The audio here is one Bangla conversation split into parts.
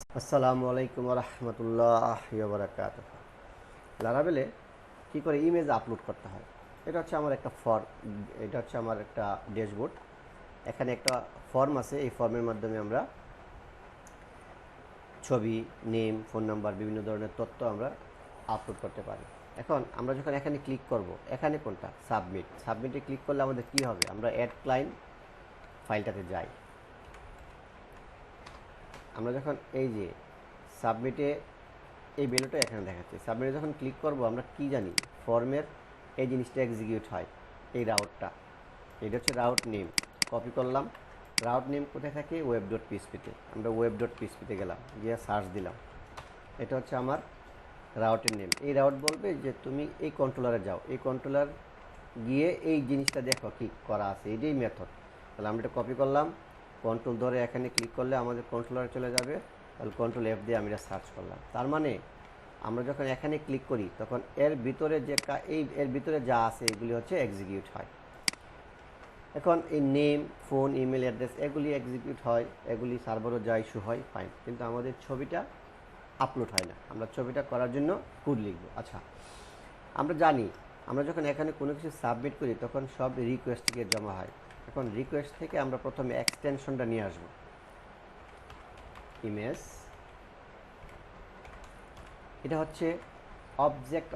আসসালামু আলাইকুম রহমতুল্লাহি ওয়া বারাকাতুহু। লারাভেলে কী করে ইমেজ আপলোড করতে হয়, এটা হচ্ছে আমার একটা এটা হচ্ছে আমার একটা ড্যাশবোর্ড। এখানে একটা ফর্ম আছে, এই ফর্মের মাধ্যমে আমরা ছবি, নেম, ফোন নাম্বার, বিভিন্ন ধরনের তথ্য আমরা আপলোড করতে পারি। এখন আমরা যখন এখানে ক্লিক করব, এখানে কোনটা সাবমিটে ক্লিক করলে আমাদের কি হবে, আমরা অ্যাড ক্লায়েন্ট ফাইলটাতে যাই। আমরা যখন এই যে সাবমিটে এই ভ্যালুটা এখানে দেখাচ্ছে, সাবমিটে যখন ক্লিক করব আমরা কি জানি, ফর্মের এই জিনিসটা এক্সিকিউট হয়, এই রাউটটা, এটা হচ্ছে রাউট নেম। কপি করলাম, রাউট নেম কোথায় থাকে, ওয়েব ডট পিএসপিতে। আমরা ওয়েব ডট পিএসপিতে গেলাম, গিয়ে সার্চ দিলাম, এটা হচ্ছে আমার রাউটের নেম। এই রাউট বলবে যে তুমি এই কন্ট্রোলারে যাও, এই কন্ট্রোলার গিয়ে এই জিনিসটা দেখো কি করা আছে, এটাই মেথড। তাহলে আমরা এটা কপি করলাম, কন্ট্রোল ধরে এখানে ক্লিক করলে আমাদের কন্ট্রোলারে চলে যাবে। তাহলে কন্ট্রোল এফ দিয়ে আমি এটা সার্চ করলাম। তার মানে আমরা যখন এখানে ক্লিক করি তখন এর ভিতরে এর ভিতরে যা আছে এগুলি হচ্ছে এক্সিকিউট হয়। এখন এই নেম, ফোন, ইমেল অ্যাড্রেস এগুলি এক্সিকিউট হয়, এগুলি সার্ভারও যা ইস্যু হয়, ফাইন। কিন্তু আমাদের ছবিটা আপলোড হয় না। আমরা ছবিটা করার জন্য কোড লিখব। আচ্ছা, আমরা জানি আমরা যখন এখানে কোনো কিছু সাবমিট করি তখন সব রিকোয়েস্ট থেকে জমা হয়। এখন রিকোয়েস্ট থেকে আমরা প্রথমে এক্সটেনশনটা নিয়ে আসব, ইমেজ। এটা হচ্ছে অবজেক্ট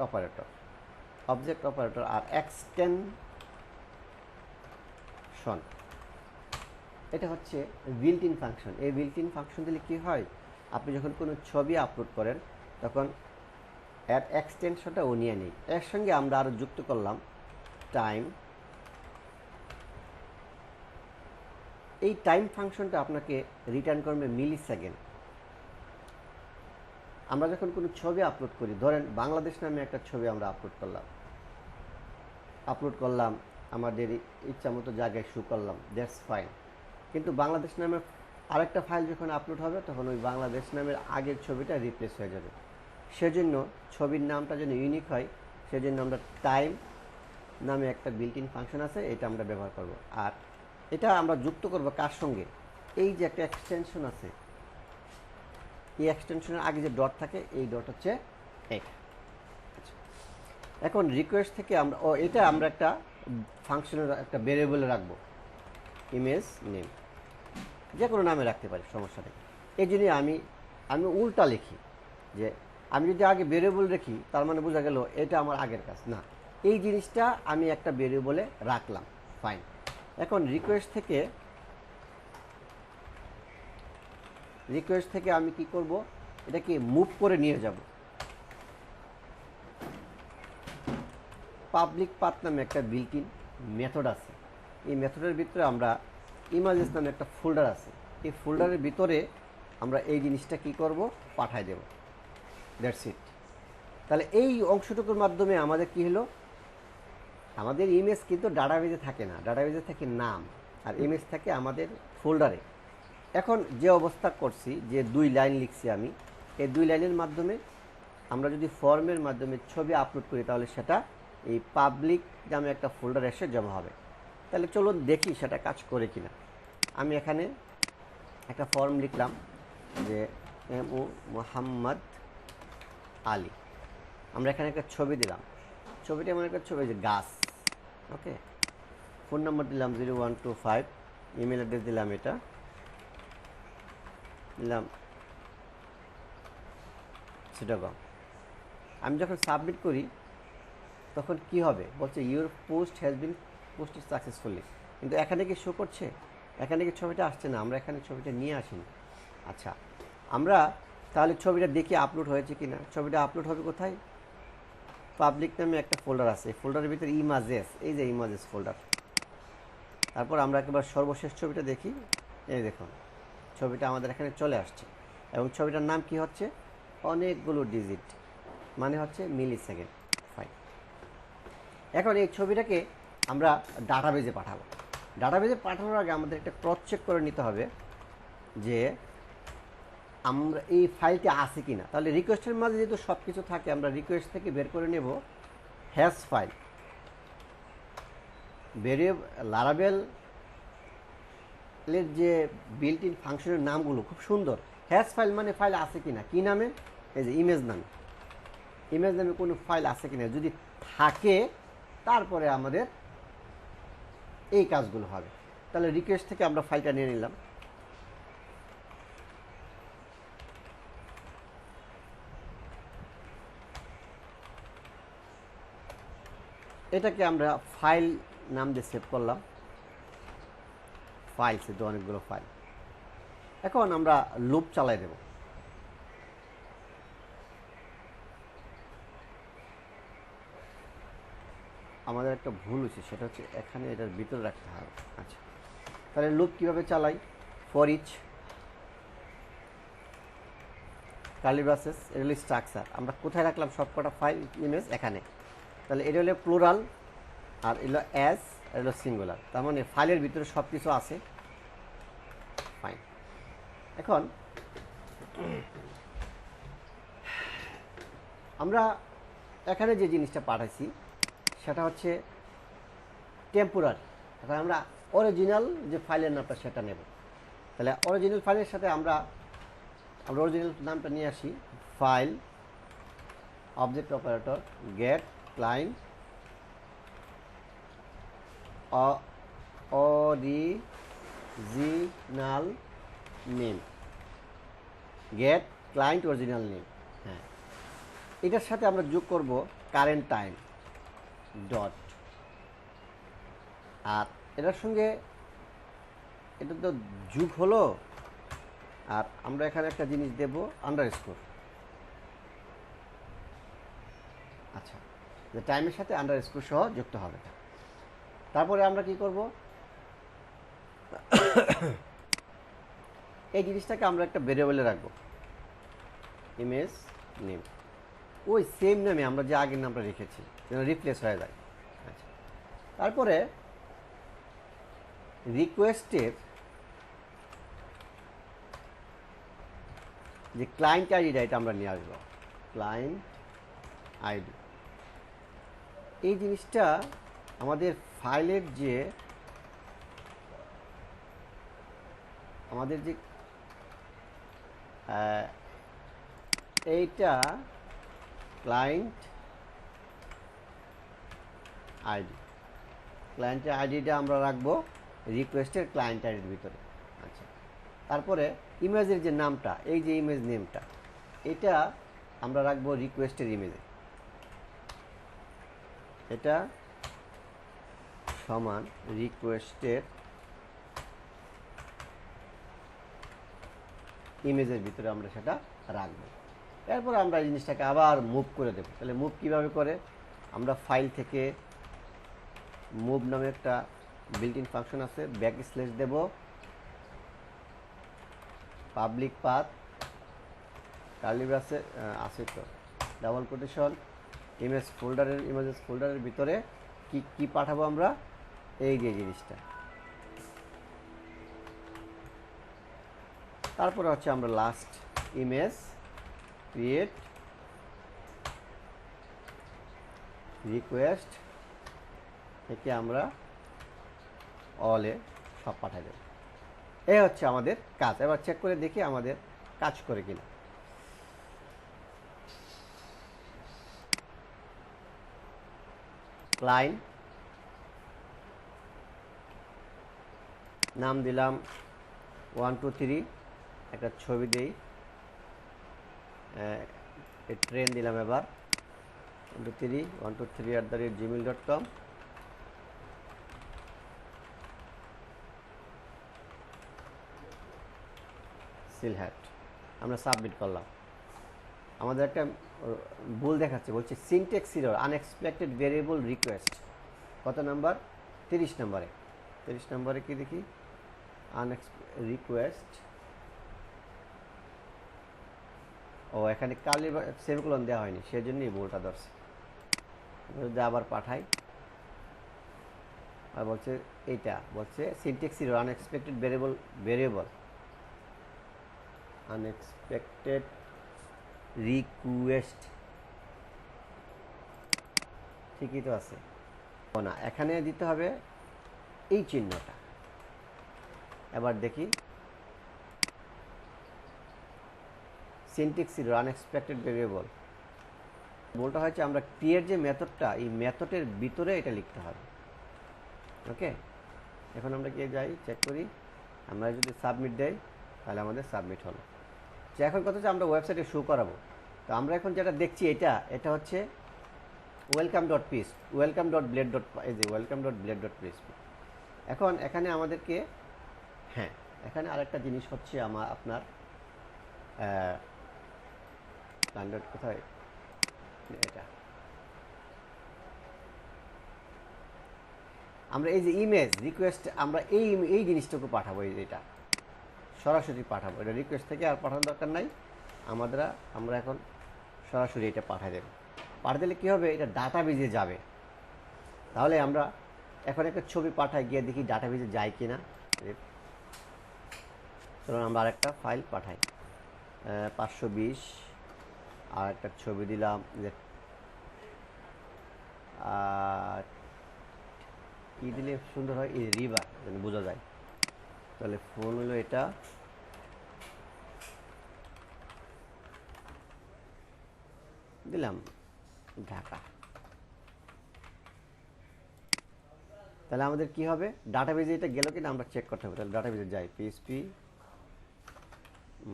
অপারেটর আর এক্সটেনশন এটা হচ্ছে বিল্ট ইন ফাংশন। এই বিল্ট ইন ফাংশন দিলে কী হয়, আপনি যখন কোনো ছবি আপলোড করেন তখন এর এক্সটেনশনটা ও নিয়ে নেই। এর সঙ্গে আমরা আরও যুক্ত করলাম টাইম। এই টাইম ফাংশনটা আপনাকে রিটার্ন করবে মিলি সেকেন্ড। আমরা যখন কোনো ছবি আপলোড করি, ধরেন বাংলাদেশ নামে একটা ছবি আমরা আপলোড করলাম আমাদের ইচ্ছা মতো জায়গায় শু করলাম, দ্যাটস ফাইন। কিন্তু বাংলাদেশ নামে আরেকটা ফাইল যখন আপলোড হবে তখন ওই বাংলাদেশ নামের আগের ছবিটা রিপ্লেস হয়ে যাবে। সেজন্য ছবির নামটা যেন ইউনিক হয়, সেজন্য আমরা টাইম নামে একটা বিল্ট ইন ফাংশন আছে, এটা আমরা ব্যবহার করব। আর এটা আমরা যুক্ত করব কার সঙ্গে, এই যে একটা এক্সটেনশন আছে, এই এক্সটেনশনের আগে যে ডট থাকে, এই ডট হচ্ছে এটা। আচ্ছা, এখন রিকোয়েস্ট থেকে এটা আমরা একটা ফাংশনের একটা ভেরিয়েবলে রাখবো, ইমেজ নেম, যে কোনো নামে রাখতে পারি, সমস্যা নেই। এই জন্যই আমি উল্টা লিখি, যে আমি যদি আগে ভেরিয়েবল রাখি তার মানে বোঝা গেল এটা আমার আগের কাজ না, এই জিনিসটা আমি একটা ভেরিয়েবলে রাখলাম, ফাইন। এখন রিকোয়েস্ট থেকে আমি কি করব, এটাকে মুভ করে নিয়ে যাব। পাবলিক পাথ নামে একটা বিল্ট ইন মেথড আছে, এই মেথডের ভিতরে আমরা ইমেজেস নামে একটা ফোল্ডার আছে, এই ফোল্ডারের ভিতরে আমরা এই জিনিসটা কি করব, পাঠায় দেব, দ্যাটস ইট। তাহলে এই অংশটুকুর মাধ্যমে আমাদের কি হলো, আমাদের ইমেজ কিন্তু ডাটাবেজে থাকে না, ডাটাবেজে থাকে নাম, আর ইমেজ থাকে আমাদের ফোল্ডারে। এখন যে অবস্থা করছি, যে 2 লাইন লিখছি আমি, এই 2 লাইনের মাধ্যমে আমরা যদি ফর্মের মাধ্যমে ছবি আপলোড করি তাহলে সেটা এই পাবলিক নামে একটা ফোল্ডার এসে জমা হবে। তাহলে চলুন দেখি সেটা কাজ করে কিনা। আমি এখানে একটা ফর্ম লিখলাম যে MO মোহাম্মদ আলী। আমরা এখানে একটা ছবি দিলাম, ছবিটা এমন একটা ছবি যে গাছ, ওকে। ফোন নাম্বার দিলাম 0125, ইমেল অ্যাড্রেস দিলাম, এটা দিলাম চিটাগং। আমি যখন সাবমিট করি তখন কি হবে, বলছে your post has been posted successfully, কিন্তু এখানে কি শো করছে, এখানে কি ছবিটা আসছে না, আমরা এখানে ছবিটা নিয়ে আসিনি। আচ্ছা, আমরা তাহলে ছবিটা দেখি আপলোড হয়েছে কি না। ছবিটা আপলোড হবে কোথায়, পাবলিক নামে একটা ফোল্ডার আছে, ফোল্ডারের ভিতরে ইমেজেস, এই যে ইমেজেস ফোল্ডার। তারপর আমরা একবার সর্বশেষ ছবিটা দেখি, এই দেখুন ছবিটা আমাদের এখানে চলে আসছে, এবং ছবিটার নাম কি হচ্ছে, অনেকগুলো ডিজিট, মানে হচ্ছে মিলি সেকেন্ড, ফাইন। এখন এই ছবিটাকে আমরা ডাটাবেজে পাঠাবো। ডাটাবেজে পাঠানোর আগে আমাদের একটা ক্রস চেক করে নিতে হবে যে আমরা এই ফাইলটি আছে কি না। তাহলে রিকোয়েস্টের মাঝে যেহেতু সব কিছু থাকে, আমরা রিকোয়েস্ট থেকে বের করে নেব হ্যাশ ফাইল। লারাভেলের যে বিল্ট ইন ফাংশনের নামগুলো খুব সুন্দর, হ্যাশ ফাইল মানে ফাইল আছে কিনা, কি নামে, এই যে ইমেজ নামে, ইমেজ নামে কোনো ফাইল আছে কিনা, যদি থাকে তারপরে আমাদের এই কাজগুলো হবে। তাহলে রিকোয়েস্ট থেকে আমরা ফাইলটা নিয়ে নিলাম, এটাকে আমরা ফাইল নাম দিয়ে সেভ করলাম, ফাইলস তো অনেকগুলো ফাইল। এখন আমরা লুপ চালাই দেব, আমাদের একটা ভুল হচ্ছে, সেটা হচ্ছে এখানে এটার ভিতরে রাখতে হবে। আচ্ছা, তাহলে লুপ কীভাবে চালাই, ফর ইচ কার্লি ব্রাসেস, এটা হলো স্ট্রাকচার। আমরা কোথায় রাখলাম সবকটা ফাইল ইমেজ, এখানে। তাহলে এটা হলো প্লুরাল, আর এলো অ্যাজ, আর এলো সিঙ্গুলার, তার মানে ফাইলের ভিতরে সব কিছু আছে। ফাইন, এখন আমরা এখানে যে জিনিসটা পাঠাইছি সেটা হচ্ছে টেম্পোরারি। এখন আমরা অরিজিনাল যে ফাইলের নামটা সেটা নেব। তাহলে অরিজিনাল ফাইলের সাথে আমরা অরিজিনাল নামটা নিয়ে আসি, file object operator get client original name, get client original name. হ্যাঁ, এটার সাথে আমরা যোগ করব কারেন্ট টাইম ডট, আর এটার সঙ্গে এটা তো যোগ হলো, আর আমরা এখানে একটা জিনিস দেব আন্ডারস্কোর। আচ্ছা, যে টাইমের সাথে আন্ডারস্কোর সহ যুক্ত হবে। তারপরে আমরা কি করব, এই জিনিসটাকে আমরা একটা ভেরিয়েবলে রাখবো, ইমেজ নেম, ওই সেম নামে আমরা যে আগের নামটা রেখেছি যেন রিপ্লেস হয়ে যায়। আচ্ছা, তারপরে রিকোয়েস্টের যে ক্লায়েন্ট আইডিটা এটা আমরা নিয়ে আসবো, ক্লায়েন্ট আইডি। এই জিনিসটা আমাদের ফাইলের যে এইটা ক্লায়েন্ট আইডি, ক্লায়েন্টের আইডিটা আমরা রাখবো রিকোয়েস্টের ক্লায়েন্ট আইডির ভিতরে। আচ্ছা, তারপরে ইমেজের যে নামটা, এই যে ইমেজ নেমটা, এটা আমরা রাখবো রিকোয়েস্টের ইমেজে, এটা সমান রিকোয়েস্টের ইমেজের ভিতরে আমরা সেটা রাখবো। এরপর আমরা এই জিনিসটাকে আবার মুভ করে দেবো। তাহলে মুভ কিভাবে করে, আমরা ফাইল থেকে মুভ নামে একটা বিল্ট ইন ফাংশন আছে, ব্যাক স্ল্যাশ দেব, পাবলিক পাথ কার্লি ব্রাসে আছে তো ডাবল কোটেশন, ইমেজেস ফোল্ডারের ভিতরে কি পাঠাবো আমরা, এই যে জিনিসটা। তারপরে হচ্ছে আমরা লাস্ট ইমেজ ক্রিয়েট রিকোয়েস্ট থেকে আমরা অলে সব পাঠাই দেব। এই হচ্ছে আমাদের কাজ। এবার চেক করে দেখি আমাদের কাজ করে কিনা। ক্লায়েন্ট নাম দিলাম 1 2 3, একটা ছবি দিই, ট্রেন দিলাম, এবার 123@gmail.com। সিলহ্যাট আমরা সাবমিট করলাম। আমাদের একটা ভুল দেখাচ্ছে, বলছে syntax error, unexpected variable request. কত নাম্বার, 30 নম্বরে। 30 নম্বরে কি দেখি, রিকোয়েস্ট, ও এখানে কার্লি সেমিকোলন দেওয়া হয়নি, সেজন্যই ভুলটা ধরছে। যদি আবার পাঠাই, আর বলছে এইটা বলছে syntax error, unexpected variable unexpected request, ঠিকই তো আছে। ও না, এখানে দিতে হবে এই চিহ্নটা। এবার দেখি সিনট্যাক্স এরর, আনএক্সপেক্টেড ভেরিয়েবল। বলটা হচ্ছে আমরা ক্রিয়েট যে মেথডটা, এই মেথডের ভিতরে এটা লিখতে হবে। ওকে, এখন আমরা গিয়ে যাই, চেক করি। আমরা যদি সাবমিট দেই তাহলে আমাদের সাবমিট হলো। যে এখন কথা হচ্ছে আমরা ওয়েবসাইটে শো করাবো। তো আমরা এখন যেটা দেখছি এটা হচ্ছে welcome dot piece, welcome dot blade dot, এই যে welcome dot blade dot PSP. এখন এখানে আমাদেরকে, হ্যাঁ, এখানে আরেকটা জিনিস হচ্ছে আপনার স্ট্যান্ডার্ড কোথায়, এটা আমরা এই যে ইমেজ রিকোয়েস্ট, আমরা এই জিনিসটুকু পাঠাবো, এটা সরাসরি পাঠাবো। এটা রিকোয়েস্ট থেকে আর পাঠানোর দরকার নাই, আমরা এখন সরাসরি এটা পাঠিয়ে দেব। পাঠিয়ে দিলে কী হবে, এটা ডাটাবেজে যাবে। তাহলে আমরা এখন একটা ছবি পাঠাই, গিয়ে দেখি ডাটাবেজে যায় কি না। চলুন আমরা আরেকটা ফাইল পাঠাই, 520, আর একটা ছবি দিলাম যে কী দিলে সুন্দর হয়, এই রিভার যেন বোঝা যায়। তাহলে ফোন হলো এটা, দিলাম ঢাকা। তাহলে আমাদের কি হবে, ডাটাবেজে এটা গেল কিনা আমরা চেক করতে হবে। তাহলে ডাটাবেজে যাই, পিএসপি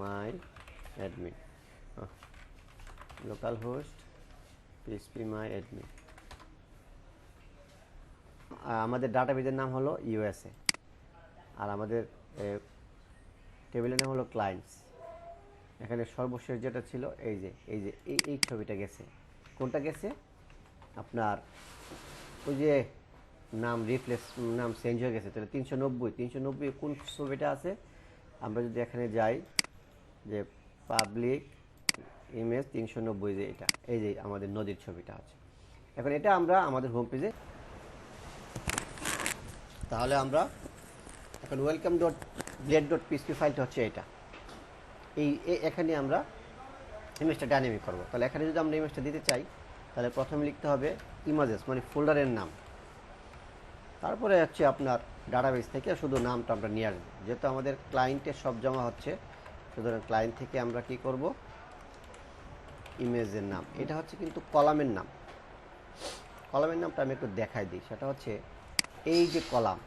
মাই অ্যাডমিন, লোকাল হোস্ট পিএসপি মাই অ্যাডমিন। আমাদের ডাটাবেজের নাম হলো ইউএসএ, আর আমাদের টেবিলের নাম হলো ক্লায়েন্টস। এখানে সর্বশেষ যেটা ছিল এই ছবিটা গেছে। কোনটা গেছে, আপনার ওই যে নাম নাম চেঞ্জ হয়ে গেছে। তাহলে 390 কোন ছবিটা আছে, আমরা যদি এখানে যাই যে পাবলিক ইমেজ 390, যে এটা, এই যে আমাদের নদীর ছবিটা আছে। এখন এটা আমরা আমাদের হোম পেজে, তাহলে আমরা এখন welcome dot blade dot PSP ফাইলটা হচ্ছে এটা। এখানে আমরা ইমেজটা ডাইনামিক করবো। তাহলে এখানে যদি আমরা ইমেজটা দিতে চাই, তাহলে প্রথমে লিখতে হবে ইমেজেস, মানে ফোল্ডারের নাম। তারপরে হচ্ছে আপনার ডাটাবেস থেকে শুধু নামটা আমরা নিয়ে আসবো। যেহেতু আমাদের ক্লায়েন্টের সব জমা হচ্ছে, সুতরাং ক্লায়েন্ট থেকে আমরা কি করব, ইমেজের নাম। এটা হচ্ছে কিন্তু কলামের নাম। কলামের নামটা আমি একটু দেখাই দিই। সেটা হচ্ছে এই যে কলাম,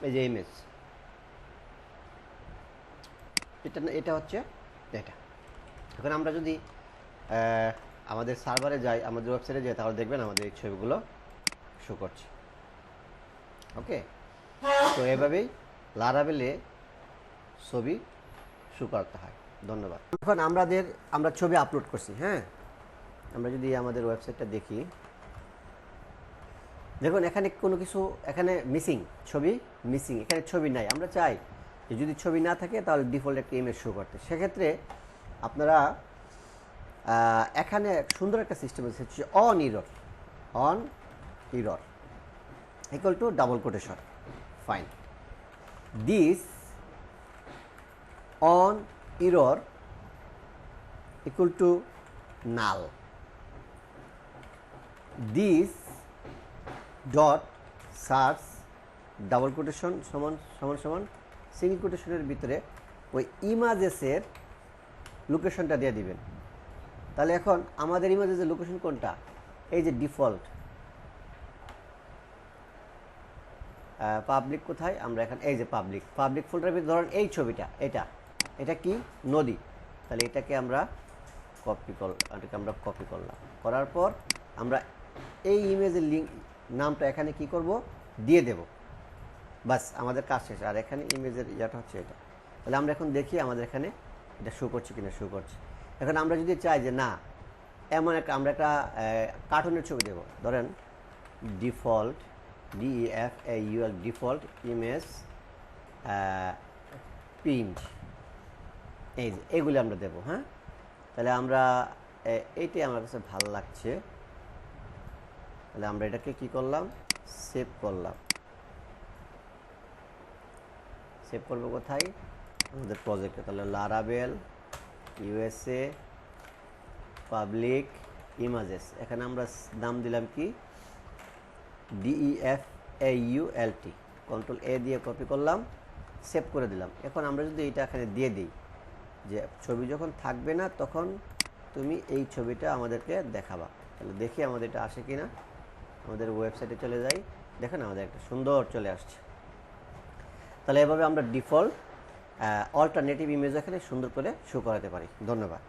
এই যে ইমেজ, এটা হচ্ছে এটা। এখন আমরা যদি আমাদের সার্ভারে যাই, আমাদের ওয়েবসাইটে যাই, তাহলে দেখবেন আমাদের এই ছবিগুলো শো করছে। ওকে, তো এভাবেই লারাভেলে ছবি শো করতে হয়। ধন্যবাদ। এখন আমরা ছবি আপলোড করছি। হ্যাঁ, আমরা যদি আমাদের ওয়েবসাইটটা দেখি, দেখুন এখানে কোনো কিছু, এখানে মিসিং, ছবি মিসিং, এখানে ছবি নাই। আমরা চাই যে যদি ছবি না থাকে তাহলে ডিফল্ট একটা ইমেজ শো করতে। সেক্ষেত্রে আপনারা এখানে সুন্দর একটা সিস্টেম আছে, হচ্ছে on error equal to double quotation, fine, this on error equal to null, this dot search double quotation সমান সমান সমান সিঙ্গল কোটেশনের ভিতরে ওই ইমেজেসের লোকেশনটা দিয়ে দিবেন। তাহলে এখন আমাদের ইমেজেসের লোকেশন কোনটা, এই যে ডিফল্ট পাবলিক কোথায়, আমরা এখন এই যে পাবলিক ফোল্ডারের ভিতরে ধরেন এই ছবিটা, এটা কি নদী। তাহলে এটাকে আমরা কপি করলাম। করার পর আমরা এই ইমেজের লিঙ্ক নামটা এখানে কি করব, দিয়ে দেব। বাস, আমাদের কাজ শেষ। আর এখানে ইমেজের ইয়াটা হচ্ছে এটা। তাহলে আমরা এখন দেখি আমাদের এখানে এটা শো করছে কিনা। শো করছে। এখন আমরা যদি চাই যে না, আমরা একটা কার্টুনের ছবি দেব, ধরেন default DEFAUL default image print, এই যে এগুলি আমরা দেব। হ্যাঁ, তাহলে আমরা এইটাই আমার কাছে ভালো লাগছে। তাহলে আমরা এটাকে কি করলাম, সেভ করলাম। সেভ করবো কোথায়, আমাদের প্রজেক্টে। তাহলে লারাভেল USA পাবলিক ইমেজেস, এখানে আমরা নাম দিলাম কি DEFAULT, কন্ট্রোল A দিয়ে কপি করলাম, সেভ করে দিলাম। এখন আমরা যদি এটা এখানে দিয়ে দিই, যে ছবি যখন থাকবে না তখন তুমি এই ছবিটা আমাদেরকে দেখাবা। তাহলে দেখি আমাদের এটা আসে কি না। আমাদের ওয়েবসাইটে চলে যাই, দেখেন আমাদের একটা সুন্দর চলে আসছে। তাহলে এভাবে আমরা ডিফল্ট অল্টারনেটিভ ইমেজ এখানে সুন্দর করে শো করাতে পারি। ধন্যবাদ।